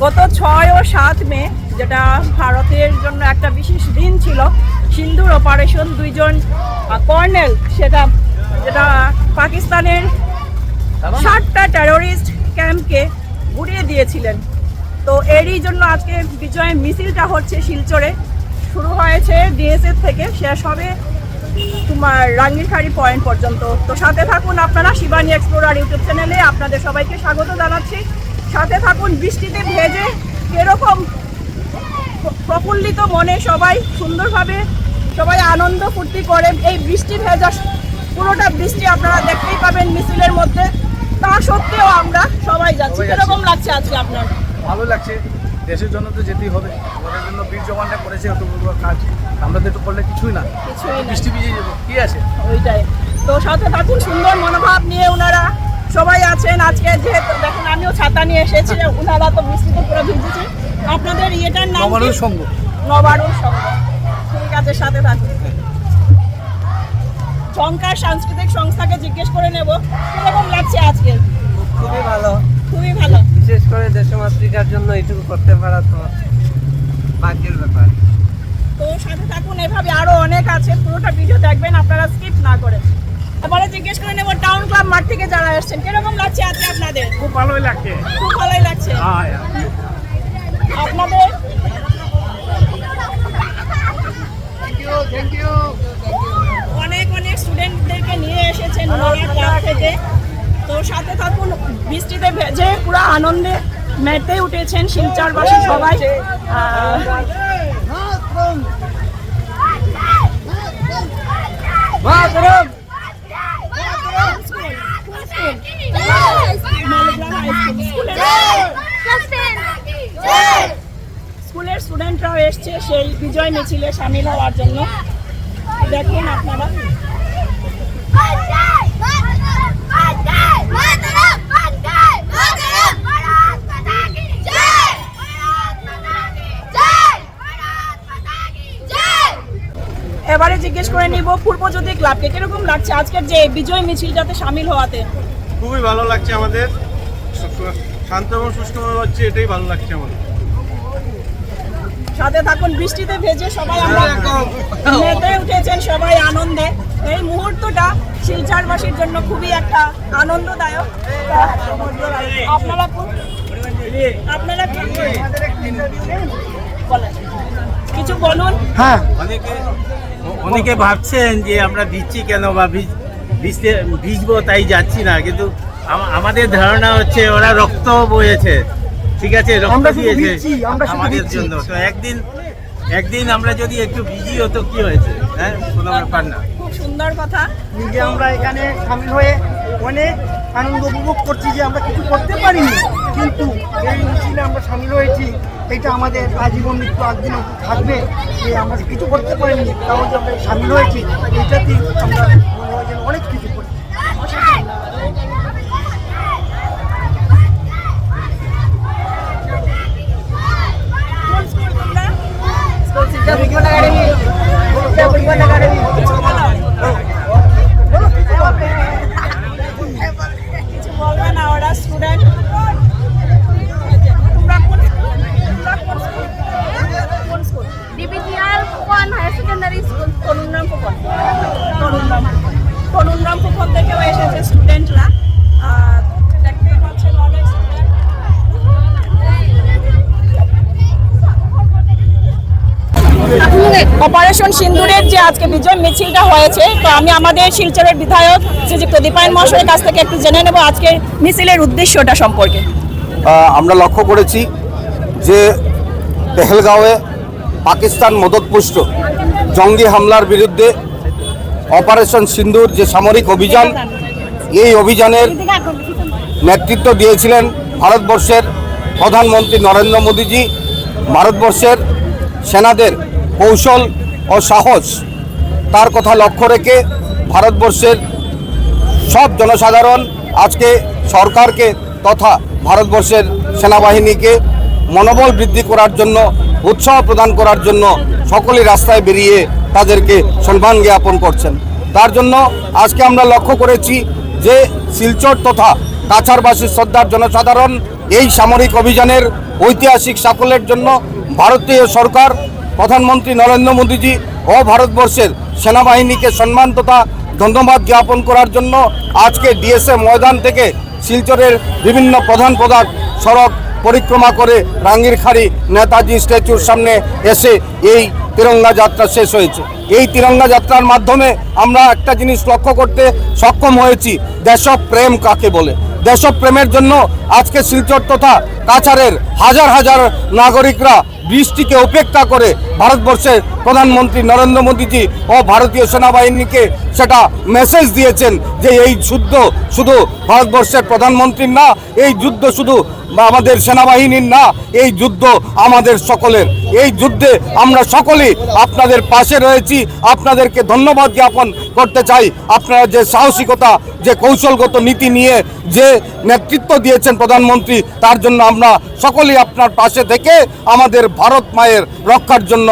গত 6 ও 7 মে যেটা ভারতের জন্য একটা বিশেষ দিন ছিল, সিন্দুর অপারেশন, দুইজন কর্নেল যেটা পাকিস্তানের 60টা টেরোরিস্ট ক্যাম্পকে গুড়িয়ে দিয়েছিলেন। তো এরই জন্য আজকে বিজয় মিছিলটা হচ্ছে শিলচরে, শুরু হয়েছে ডিএসএফ থেকে, শেষ হবে তোমার রাঙ্গিরখাড়ি পয়েন্ট পর্যন্ত। তো সাথে থাকুন আপনারা শিবানী এক্সপ্লোরার ইউটিউব চ্যানেলে, আপনাদের সবাইকে স্বাগত জানাচ্ছি। সাথে থাকুন। বৃষ্টিতে ভেজে এরকম প্রফুল্লিত মনে সবাই সুন্দরভাবে সবাই আনন্দ ফুর্তি করে, এই বৃষ্টি ভেজা পুরোটা বৃষ্টি আপনারা দেখতেই পাবেন মিছিলের মধ্যে। তা সত্ত্বেও আমরা সবাই যাচ্ছি। কিরকম লাগছে আজকে আপনার? ভালো লাগছে, দেশের জন্য তো যেতেই হবে, আমাদের জন্য বীর জওয়ানরা করেছে অত বড় কাজ, আমরা তো একটু করলে কিছুই না, বৃষ্টি ভিজে যাবো, কি আছে ওইটাই। তো সাথে থাকুন, সুন্দর মনোভাব নিয়ে ওনারা সবাই আছেন। আজকে যেহেতু দেখুন আমিও ছাতা নিয়ে এসেছি, ওনারা তো বৃষ্টিতে পুরো ভিজেছে। আপনাদের ইয়েটার নাম নবারুণ সংঘ। নবারুণ সংঘ, ঠিক আছে, সাথে থাকুন। ঝংকার সাংস্কৃতিক সংস্থাকে জিজ্ঞেস করে নেব কিরকম লাগছে আজকে। খুবই ভালো, খুবই ভালো। বিশেষ করে দেশমাতৃকার জন্য এইটুকু করতে পারা তো ভাগ্যের ব্যাপার। তো সাথে থাকুন, এভাবে আরো অনেক আছে, পুরোটা ভিডিও দেখবেন আপনারা, স্কিপ না করে। এবারে জিজ্ঞেস করে নেব টাউন ক্লাব মাঠ থেকে যারা এসেছেন কিরকম লাগছে আজকে আপনাদের? খুব ভালোই লাগছে, খুব ভালোই লাগছে। আপনাদের অনেক অনেক স্টুডেন্টদেরকে নিয়ে এসেছেন ওনারা ক্লাব থেকে। তো সাথে থাকুন, বৃষ্টিতে ভেজে পুরো আনন্দে মেতে উঠেছেন শিলচরবাসী সবাই। স্কুলের স্টুডেন্টরাও এসছে সেই বিজয় মিছিলে সামিল হওয়ার জন্য। দেখুন আপনারা, এবারে জিজ্ঞেস করে নিব পূর্বজ্যোতি ক্লাবকে কিরকম লাগছে আজকের যে বিজয় মিছিলটাতে সামিল হওয়াতে? খুবই ভালো লাগছে, আমাদের শান্ত এবং সুষ্ঠুভাবে হচ্ছে, এটাই ভালো লাগছে আমাদের। সাথে থাকুন, বৃষ্টিতে ভেজে সবাই আমরা মেতে উঠেছেন সবাই আনন্দে। এই মুহূর্তটা শিলচরবাসীর জন্য খুবই একটা আনন্দদায়ক। আপনারা কিছু বলুন। হ্যাঁ, অনেকে ভাবছেন যে আমরা ভিজছি কেন বা ভিজবো তাই যাচ্ছি না, কিন্তু আমাদের ধারণা হচ্ছে ওরা রক্ত বয়েছে, ঠিক আছে, রক্ত দিয়েছে আমাদের জন্য। তো একদিন আমরা যদি একটু ভিজি হতো কি হয়েছে, হ্যাঁ, কোনো ব্যাপার না। খুব সুন্দর কথা। নিজে আমরা এখানে সামিল হয়ে অনেক আনন্দ উপভোগ করছি যে আমরা কিছু করতে পারিনি, কিন্তু এই মিছিলে আমরা সামিল হয়েছি, এটা আমাদের আজীবন মৃত্যু একদিন থাকবে যে আমরা কিছু করতে পারিনি, তাও যে আমরা সামিল হয়েছি এইটাতেই আমরা মনে হয় যেন অনেক কিছু করি। কিছু বলবে না ওরা student? DBTR Fukuan Higher Secondary School. Tarunram Phukan থেকেও এসেছে স্টুডেন্টরা। দেখতেই পাচ্ছেন অনেক স্টুডেন্ট। অপারেশন সিন্দুরের যে আজকে বিজয় মিছিলটা হয়েছে, তো আমি আমাদের শিলচরের বিধায়ক শ্রী প্রদীপায়ন মহাশয়ের কাছ থেকে একটু জেনে নেব আজকের মিছিলের উদ্দেশ্যটা সম্পর্কে। আমরা লক্ষ্য করেছি যে পেহেলগাঁওয়ে পাকিস্তান মদতপুষ্ট জঙ্গি হামলার বিরুদ্ধে অপারেশন সিন্দুর যে সামরিক অভিযান, এই অভিযানের নেতৃত্ব দিয়েছিলেন ভারতবর্ষের প্রধানমন্ত্রী নরেন্দ্র মোদীজি। ভারতবর্ষের সেনাদের কৌশল ও সাহস, তার কথা লক্ষ্য রেখে ভারতবর্ষের সব জনসাধারণ আজকে সরকারকে তথা ভারতবর্ষের সেনাবাহিনীকে মনোবল বৃদ্ধি করার জন্য, উৎসাহ প্রদান করার জন্য সকলেই রাস্তায় বেরিয়ে তাদেরকে সম্মান জ্ঞাপন করছেন। তার জন্য আজকে আমরা লক্ষ্য করেছি যে শিলচর তথা কাছাড়বাসী শ্রদ্ধার জনসাধারণ এই সামরিক অভিযানের ঐতিহাসিক সাফল্যের জন্য ভারতীয় সরকার, প্রধানমন্ত্রী নরেন্দ্র মোদীজি ও ভারতবর্ষের সেনাবাহিনীকে সম্মান তথা ধন্যবাদ জ্ঞাপন করার জন্য আজকে ডিএসএ ময়দান থেকে শিলচরের বিভিন্ন প্রধান সড়ক পরিক্রমা করে রাঙ্গিরখাড়ি নেতাজি স্ট্যাচুর সামনে এসে এই তিরঙ্গা যাত্রা শেষ হয়েছে। এই তিরঙ্গা যাত্রার মাধ্যমে আমরা একটা জিনিস লক্ষ্য করতে সক্ষম হয়েছি, দেশপ্রেম কাকে বলে। দেশপ্রেমের জন্য আজকে শিলচর তথা কাছাড়ের হাজার হাজার নাগরিকরা বৃষ্টিকে উপেক্ষা করে ভারতবর্ষের প্রধানমন্ত্রী নরেন্দ্র মোদীজি ও ভারতীয় সেনাবাহিনীকে সেটা মেসেজ দিয়েছেন যে এই যুদ্ধ শুধু ভারতবর্ষের প্রধানমন্ত্রীর না, এই যুদ্ধ শুধু আমাদের সেনাবাহিনীর না, এই যুদ্ধ আমাদের সকলের। এই যুদ্ধে আমরা সকলেই আপনাদের পাশে রয়েছি। আপনাদেরকে ধন্যবাদ জ্ঞাপন করতে চাই। আপনারা যে সাহসিকতা, যে কৌশলগত নীতি নিয়ে যে নেতৃত্ব দিয়েছেন প্রধানমন্ত্রী, তার জন্য আমরা সকলেই আপনার পাশে থেকে আমাদের ভারত মায়ের রক্ষার জন্য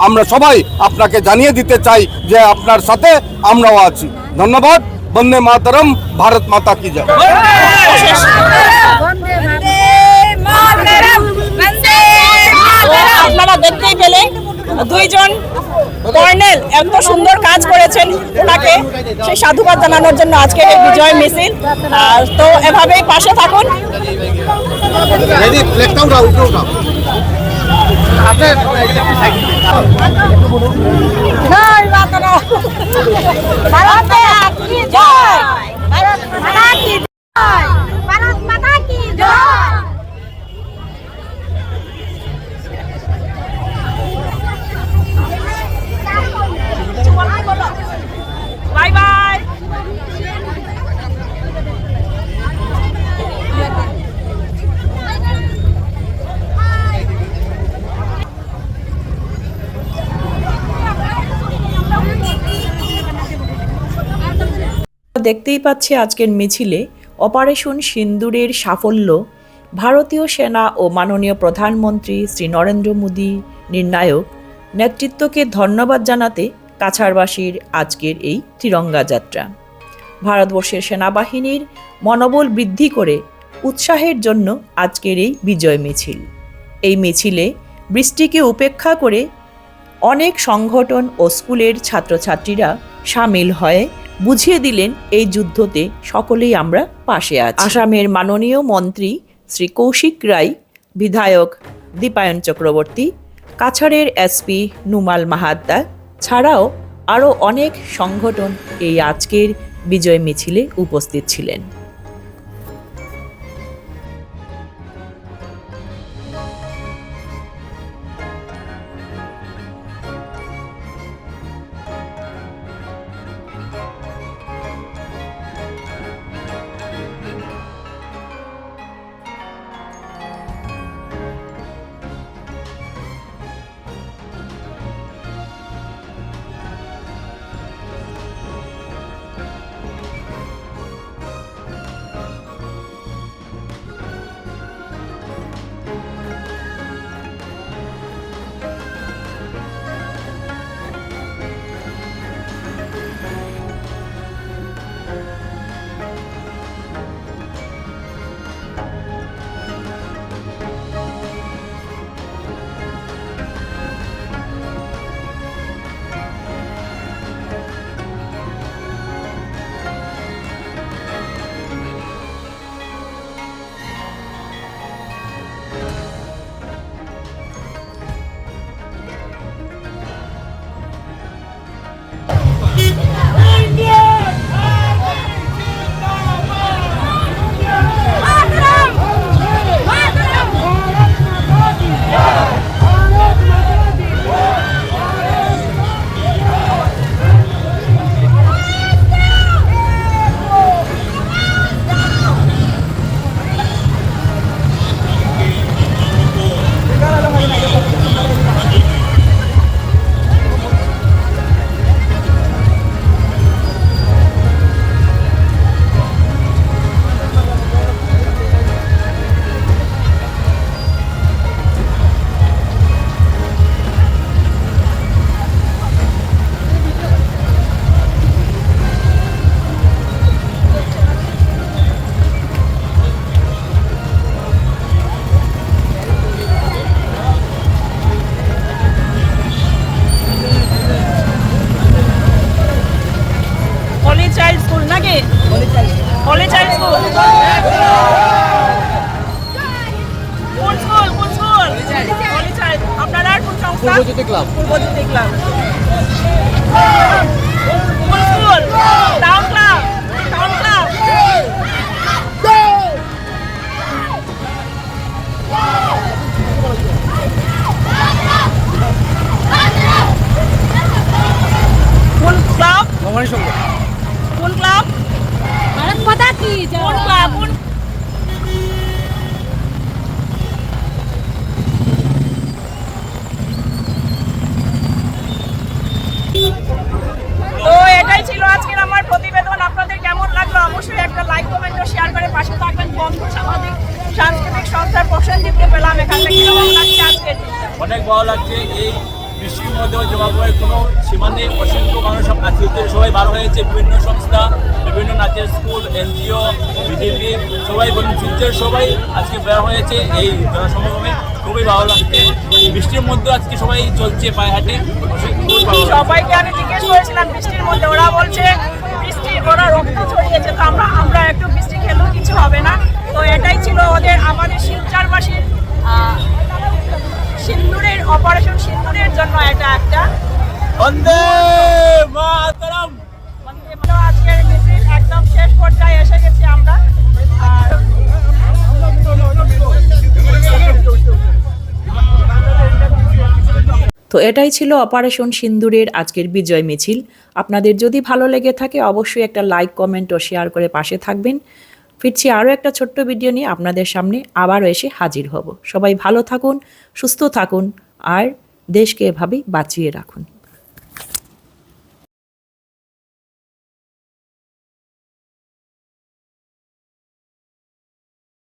আমরা সবাই আপনাকে জানিয়ে দিতে চাই যে আপনার সাথে আমরাও আছি। ধন্যবাদ। বন্দে মাতরম। ভারত মাতা কি জয়। আপনারা দেখতেই পেলেন দুইজন কর্নেল এত সুন্দর কাজ করেছেন, ওনাকে সেই সাধুবাদ জানানোর জন্য আজকে এই বিজয় মিছিল। তো এভাবেই পাশে থাকুন। ভারত মাতা কি জয়। Bye bye. দেখতেই পাচ্ছি আজকের মিছিলে অপারেশন সিন্দুরের সাফল্য, ভারতীয় সেনা ও মাননীয় প্রধানমন্ত্রী শ্রী নরেন্দ্র মোদী নির্ণায়ক নেতৃত্বকে ধন্যবাদ জানাতে কাছাড়বাসীর আজকের এই তিরঙ্গা যাত্রা। ভারতবর্ষের সেনাবাহিনীর মনোবল বৃদ্ধি করে উৎসাহের জন্য আজকের এই বিজয় মিছিল। এই মিছিলে বৃষ্টিকে উপেক্ষা করে অনেক সংগঠন ও স্কুলের ছাত্রছাত্রীরা সামিল হয়ে বুঝিয়ে দিলেন এই যুদ্ধতে সকলেই আমরা পাশে আছি। আসামের মাননীয় মন্ত্রী শ্রী কৌশিক রায়, বিধায়ক দীপায়ন চক্রবর্তী, কাছাড়ের এসপি নুমাল মাহাত্তা ছাড়াও আরও অনেক সংগঠন এই আজকের বিজয় মিছিলে উপস্থিত ছিলেন। Purbajyoti club. Purbajyoti club. School, town club, town club. কোন ক্লাব? ভবানী সংঘ। কোন ক্লাব? ভারত মাতা কি কোন ক্লাব? কোন তো এটাই ছিল আজকের আমার প্রতিবেদন। আপনাদের কেমন লাগলো অবশ্যই একটা লাইক কমেন্ট ও শেয়ার করে পাশে থাকবেন। বন্ধু সামাজিক সাংস্কৃতিক সংস্থার প্রসেনজিৎকে পেলাম এখানে। কিরকম লাগছে আজকের দিনটা? অনেক ভালো লাগছে। এই বৃষ্টির মধ্যেও জবাবের কোনো সীমা নেই। অসংখ্য মানুষ আজকে সবাই বার হয়েছে, বিভিন্ন সংস্থা, বিভিন্ন নাচের স্কুল, এনজিও, বিজেপি, সবাই শিলচর সবাই আজকে বের হয়েছে এই জনসমাগমে। খুবই ভালো লাগছে। এই বৃষ্টির মধ্যে আজকে সবাই চলছে পায়ে হাঁটে। খুবই ভালো লাগছে। সবাইকে আমি জিজ্ঞেস করেছিলাম বৃষ্টির মধ্যে, ওরা বলছে বৃষ্টি ওরা রক্ত ছড়িয়েছে, তো আমরা একটু বৃষ্টি খেলেও কিছু হবে না। তো এটাই ছিল ওদের আমাদের শিলচরবাসীর সিন্দুরের অপারেশন সিন্দুরের জন্য এটা একটা বন্দে মাতরম। আজকের মিছিল একদম শেষ পর্যায়ে এসে গেছি আমরা। আর তো এটাই ছিল অপারেশন সিন্দুরের আজকের বিজয় মিছিল। আপনাদের যদি ভালো লেগে থাকে অবশ্যই একটা লাইক কমেন্ট ও শেয়ার করে পাশে থাকবেন। ফিরছি আরও একটা ছোট্ট ভিডিও নিয়ে আপনাদের সামনে আবারও এসে হাজির হব। সবাই ভালো থাকুন, সুস্থ থাকুন আর দেশকে এভাবেই বাঁচিয়ে রাখুন।